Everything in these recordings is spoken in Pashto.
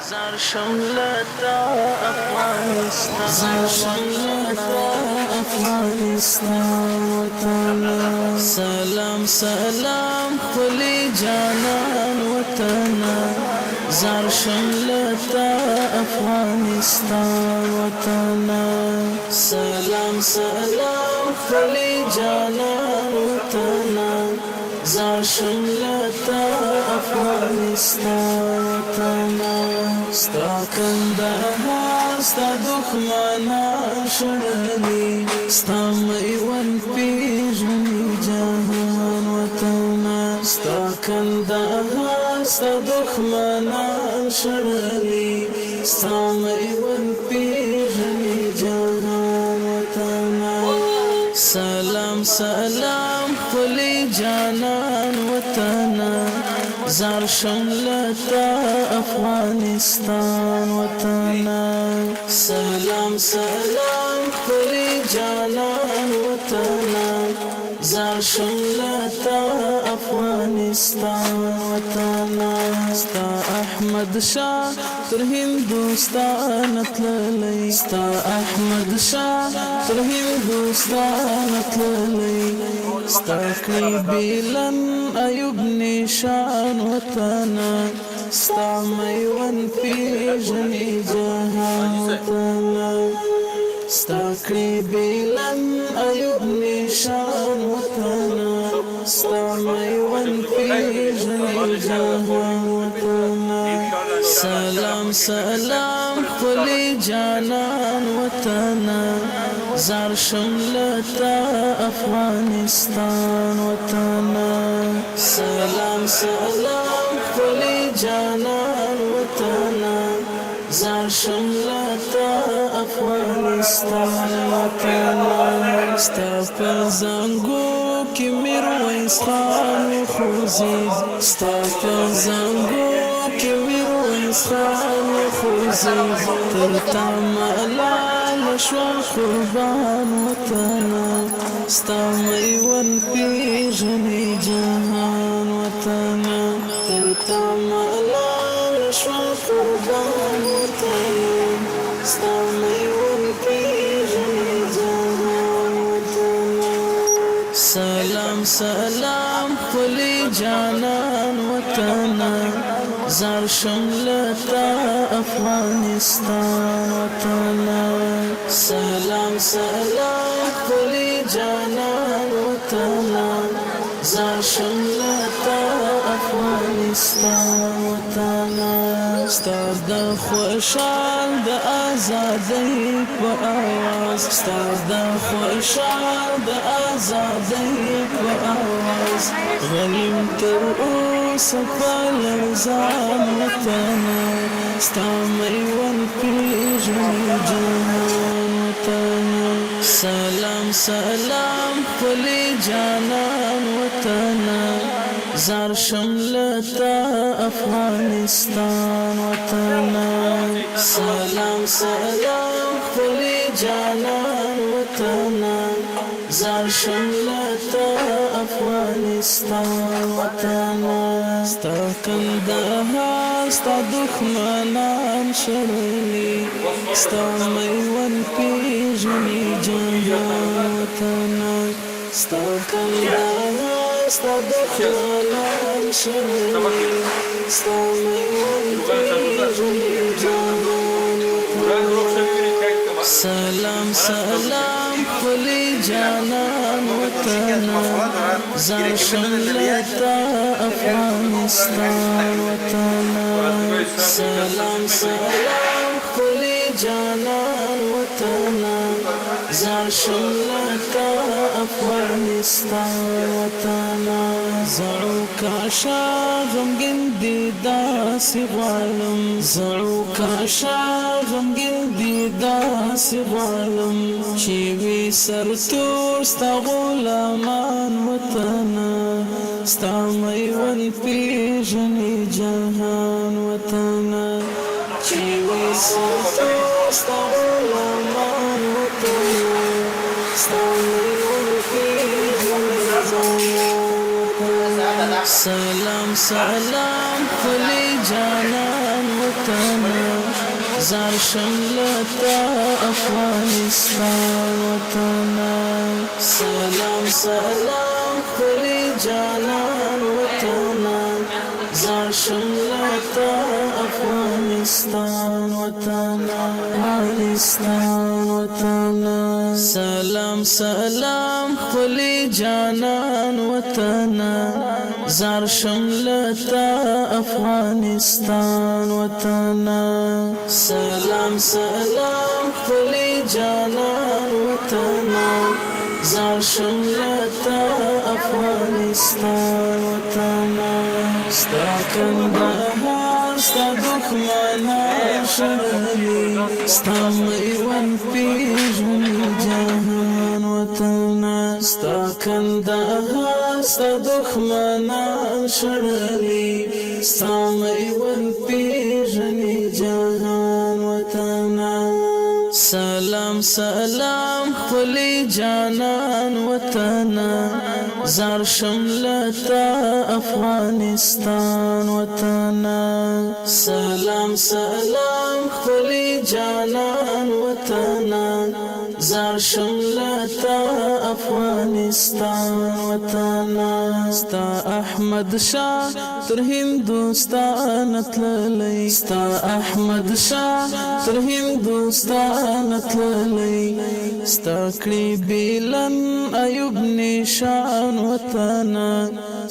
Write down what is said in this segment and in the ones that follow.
زار شملتا افغانستان زار شملتا افغانستان وطنا سلام سلام خلی جانان وطنا زار شملتا افغانستان وطنا سلام سلام خلی جانان وطنا زار شملتا افغانستان وطنا ستا کندهار ستا دښمنان شړلي ستا میوند پیژني جهان وطنا ستا کندهار ستا دښمنان شړلي ستا میوند پیژني جهان وطنا سلام سلام خلی جانان وطنا زار شملتا افغانستان وطنا سلام سلام خلی جانان وطنا زار شملتا افغانستان وطنا ستا احمد شاه تر هندوستان تللی ستا احمد شاه تر هندوستان تللی ستا کلی بیلن ایوب نشان وطنا ستا میوند پیژني جهان وطنا ستا کلی بیلن ایوب نشان وطنا ستا میوند پیژني جهان وطنا سلام سلام خلی جانان وطنا زار شملتا افغانستان وطنا سلام سلام خلی جانان وطنا زار شملتا افغانستان وطنا ستا په زنګو کې میرویس خان خوځي ستا په زنګو کې میرویس خان خوځي تر تا ملال شوم قربان وطنا ستا میوند پیژني جهان وطنا تر تا ملال شوم قربان وطنا ستا میوند پیژني جهان وطنا سلام سلام خلی جانان وطنا زار شملتا افغانستان وطنا سلام سلام خلی جانان وطنا زار شملتا افغانستان وطنا ستا د خوشال د آزادۍ په آواز ستا د خوشال د آزادۍ په آواز غلیم تر اوسه په لرزان وطنا ستا میوند پیژني جهان وطنا سلام سلام خلی جانان وطنا زار شملتا افغانستان وطنا سلام سلام خلی جانان وطنا زار شملتا افغانستان وطنا ستا کندهار ستا دښمنان شړلي ستا میوند پیژني جهان وطنا ستا کندهار ستا دښمنان شړلي ستا میوند پیژني جهان وطنا سلام سلام خلی جانان وطنا زار شملتا افغانستان وطنا سلام سلام خلی جانان وطنا زار شملتا افغانستان وطنا زعو کاشا غمگن دی داسی غوالم زعو کاشا غمگن دی داسی غوالم چیوی سرتور ستا غلامان وطنا ستا میوند پیژني جهان وطنا چیوی سرتور ستا غلامان وطنا ستا میوند پیژني جهان وطنا سلام سلام خلی جانان وطنا زار شملتا افغانستان وطنا سلام سلام کلی جانان وطنا زار شملتا افغانستان وطنا افغانستان وطنا سلام سلام کلی جانان وطنا زار شملتا افغانستان وطنا سلام سلام کلی جانان وطنا زار شملتا افغانستان وطنا ستا کندهار ستا دښمنان شړلي ستا میوند پیژني جهان وطنا ستا کندهار ستا دښمنان شړلي ستا میوند پیژني جهان وطنا سلام سلام خپلی جانان وطنا زار شملتا افغانستان وطنا سلام سلام خپلی جانان وطنا زار شملتا افغانستان وطنا ستا احمد شاه تر هندوستان تللی ستا احمد شاه تر هندوستان تللی ستا کړي بیلن ایوب نشان وطنا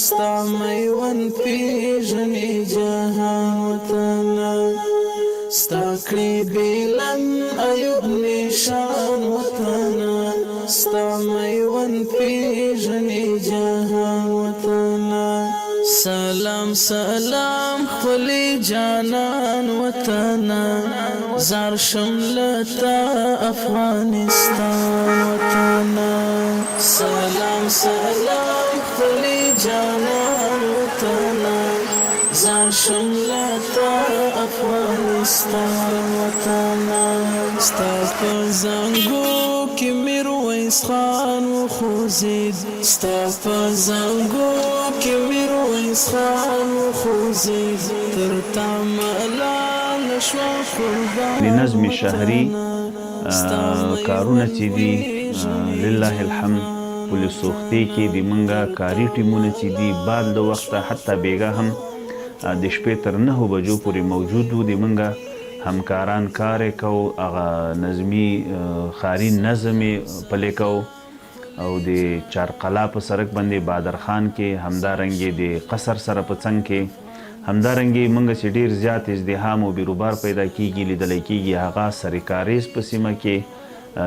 ستا میوند پیژني جهان وطنا ستا کړي بیلن ایوب نشان وطنا ستا میوند پیژني جهان وطنا سلام سلام خپلی جانان وطنا زار شملتا افغانستان وطنا سلام سلام خپلی جانان وطنا زار شملتا افغانستان وطنا ستا په زنګو کې میرویس خان وخوځېد ستا په زنګو کې میرویس خان وخوځېد تر تا ملال شوه قربان د نظم شهري کارونه چې دي لله الحمد پل سوختي کې د منګه کاري ټیمونه چې دي بعد د وخته حتی بیګا هم د شپې تر 9 بجو پورې موجود وو د منګه همکاران کار کو هغه نظمی خاري نظم پلي کو او د چارقلا په سرک باندې بادر خان کې همدارنګې د قصر سره په څنګ کې همدارنګې موږ چې ډیر زیات ازدحام او بیروبار پیدا کیږي لیدلی کیږي هغه سرکاریز په سیمه کې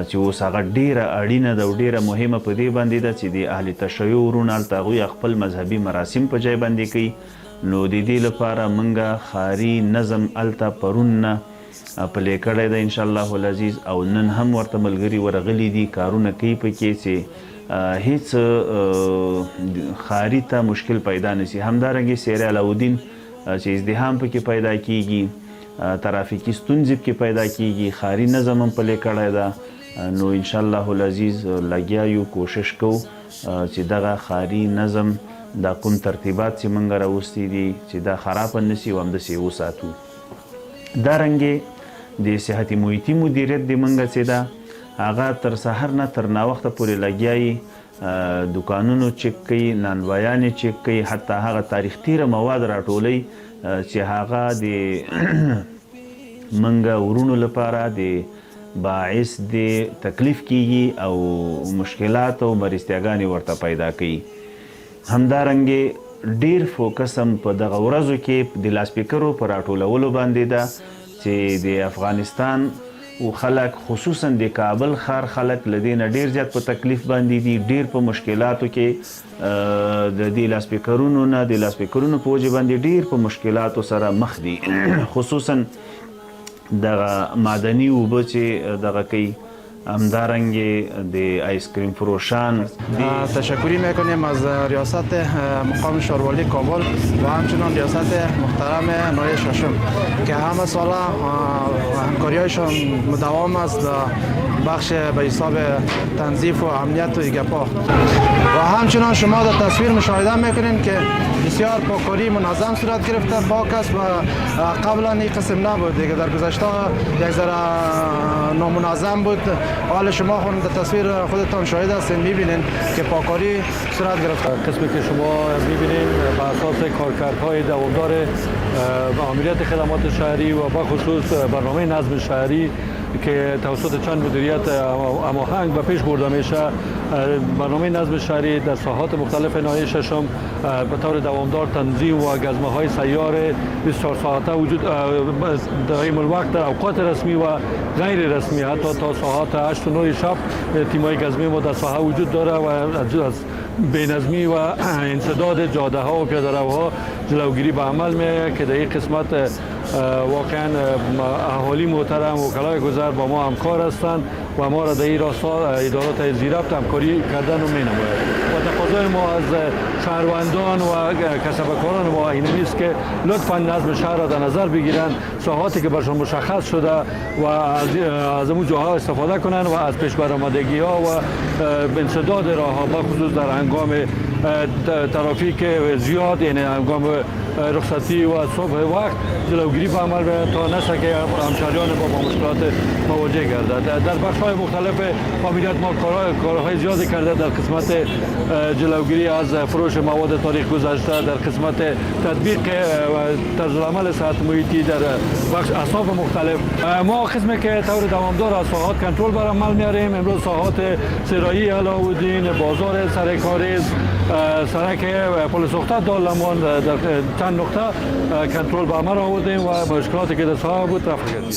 چې اوس هغه ډیره اړینه ده او ډیره مهمه په دې باندې ده چې د اهل تشیع ورونه هلته هغوی خپل مذهبي مراسم په ځای باندې کوي نو د دې لپاره موږ خاري نظم هلته پرون نه پلی کړی ده انشاءالله العزیز او نن هم ورته ملګري ورغلي دي کارونه کوي پکې چې هیڅ خاري ته مشکل پیدا نشي همدارنګې سیر علاودین چې ازدحام پکې پیدا کیږي ترافیکي ستونزې پکې پیدا کیږي خاري نظم هم پلی کړی ده نو انشاءالله العزیز لګیا یو کوشش کوو چې دغه خاري نظم دا کوم ترتیبات چې موږ راوستي دي چې دا خراب نشي او همداسې وساتو دارنګې د صحت محیطي مدیریت د موږ چې ده هغه تر سحر نه تر ناوخته پورې لګیا دکانونو چک کوي نانوایانې چک کوي حتی هغه تاریخ تیره مواد راټولوي چې هغه د موږ ورونو لپاره د باعث د تکلیف کیږي او مشکلات او مرستیاګانې ورته پیدا کوي همدارنګې ډیر فوکس هم په دغه ورځو کې د لاسپیکرو په راټولولو باندې ده چې د افغانستان او خلک خصوصا د کابل ښار خلک له دې نه ډیر زیات په تکلیف باندې دي ډیر په مشکلاتو کې د دې لاسپیکرونو نه د لاسپیکرونو په وجې باندې ډیر په مشکلاتو سره مخ دي خصوصا دغه معدني اوبه چې دغه کوي همدارنگی دی آیسکریم فروشان تشکری میکنیم از ریاست مقام شاروالی کابل و همچنان ریاست محترم نایب ششم که همه ساله همکاریایشان مداوم است و بخش به حساب تنظیف و امنیت و ایگپا. و همچنان شما در تصویر مشاهده میکنین که بسیار پاکاری منظم صورت گرفته. پاک است و قبلا این قسم نبود دیگه، در گذشته یک ذره نامنظم بود. حال شما خود در تصویر خودتان شاهد هستین، میبینین که پاکاری صورت گرفته. قسمی که شما میبینین به اساس کارکردهای دوامدار ماموریت خدمات شهری و به خصوص برنامه نظم شهری که توسط چند مدیریت هماهنگ به پیش برده میشه. برنامه نظم شهری در ساحات مختلف ناحیه ششم به طور دوامدار تنظیم و گزمه های سیار 24 ساعته وجود دائم الوقت در اوقات رسمی و غیر رسمی حتی تا ساعات 8 و 9 شب تیمای گزمه ما در ساحه وجود داره و از بینظمی و انسداد جاده ها و پیاده روها جلوگیری به عمل میآید که در این قسمت واقعا اهالی محترم وکلای گذر با ما همکار هستند و ما را در این راستا ادارات زیربط همکاری کردن و مینماید. و تقاضای ما از شهروندان و کسبکاران ما این است که لطفا نظم شهر را در نظر بگیرند، ساحاتی که برشان مشخص شده و از اون جاها استفاده کنند و از پیش برآمدگی ها و انسداد راه ها بخصوص در هنگام ترافیک زیاد، یعنی هنگام رخصتی و صبح وقت جلوگیری به عمل بیاید تا نشه که همشهریان ما با مشکلات مواجه گردد. در بخش‌های مختلف ماموریت ما کارهای زیادی کرده در قسمت جلوگیری از فروش مواد تاریخ گذشته، در قسمت تطبیق طرز العمل صحت محیطی در بخش اصناف مختلف. ما قسمی که طور دوامدار از ساحات کنترل بر عمل میاریم. امروز ساحات سرایی علاءالدین، بازار سرکاریز، سرک پل سوخته دالمان در چند نقطه کنترل به عمل آوردیم و مشکلاتی که در ساحه بود رفع کردیم.